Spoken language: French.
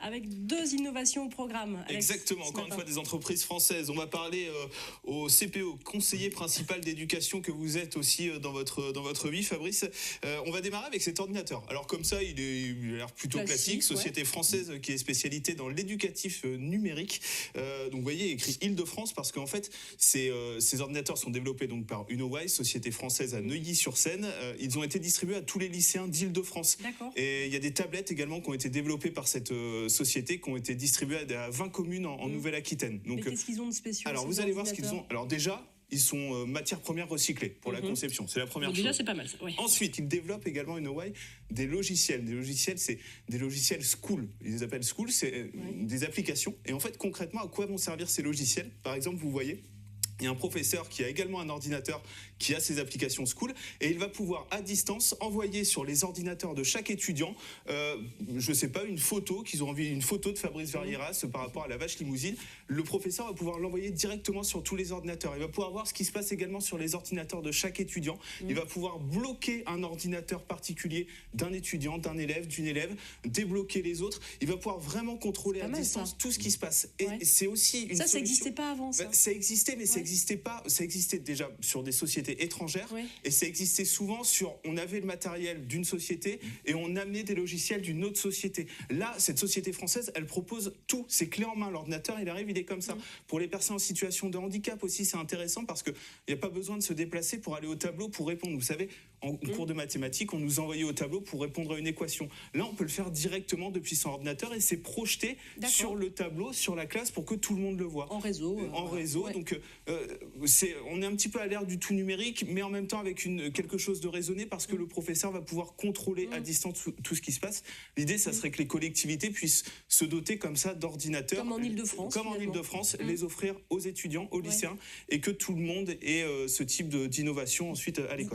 avec 2 innovations au programme. Alex, exactement, encore une fois des entreprises françaises. On va parler au CPO, conseiller principal d'éducation que vous êtes aussi dans votre vie, Fabrice. On va démarrer avec cet ordinateur. Alors comme ça, il a l'air plutôt classique. Société française qui est spécialité dans l'éducatif numérique. Donc vous voyez, écrit Île-de-France parce qu'en fait, ces ordinateurs sont développés donc par UnoWise, société française à Neuilly-sur-Seine. Ils ont été distribués à tous les lycéens d'Île-de-France. Et il y a des tablettes également qui ont été développées par cette société, qui ont été distribuées à 20 communes en Nouvelle-Aquitaine. Donc, mais qu'est-ce qu'ils ont de spécial? Alors vous allez voir ce qu'ils ont. Alors déjà, ils sont matières premières recyclées pour la conception. C'est la première chose. Déjà, c'est pas mal ça. Ouais. Ensuite, ils développent également UnoWise des logiciels. Des logiciels, c'est des logiciels School. Ils les appellent School, c'est des applications. Et en fait, concrètement, à quoi vont servir ces logiciels? Par exemple, vous voyez, il y a un professeur qui a également un ordinateur qui a ses applications School et il va pouvoir à distance envoyer sur les ordinateurs de chaque étudiant, je sais pas, une photo, qu'ils ont envie, une photo de Fabrice Verrieras par rapport à la vache limousine. Le professeur va pouvoir l'envoyer directement sur tous les ordinateurs. Il va pouvoir voir ce qui se passe également sur les ordinateurs de chaque étudiant. Il va pouvoir bloquer un ordinateur particulier d'un étudiant, d'un élève, d'une élève, débloquer les autres. Il va pouvoir vraiment contrôler à distance tout ce qui se passe. Et c'est aussi une solution. Ça n'existait pas avant, ça. Ça existait, mais ça existait pas. Ça existait déjà sur des sociétés étrangères et ça existait souvent sur. On avait le matériel d'une société et on amenait des logiciels d'une autre société. Là, cette société française, elle propose tout. C'est clé en main. L'ordinateur, il arrive, il est comme ça. Pour les personnes en situation de handicap aussi, c'est intéressant parce qu'il n'y a pas besoin de se déplacer pour aller au tableau pour répondre. Vous savez, en cours de mathématiques, on nous envoyait au tableau pour répondre à une équation. Là, on peut le faire directement depuis son ordinateur et c'est projeté sur le tableau, sur la classe pour que tout le monde le voit. En réseau. En réseau. Donc, on est un petit peu à l'ère du tout numérique, mais en même temps avec quelque chose de raisonné parce que le professeur va pouvoir contrôler à distance tout ce qui se passe. L'idée, ça serait que les collectivités puissent se doter comme ça d'ordinateurs. Comme en Île-de-France. Comme en Île-de-France, les offrir aux étudiants, aux lycéens, et que tout le monde ait ce type d'innovation ensuite à l'école.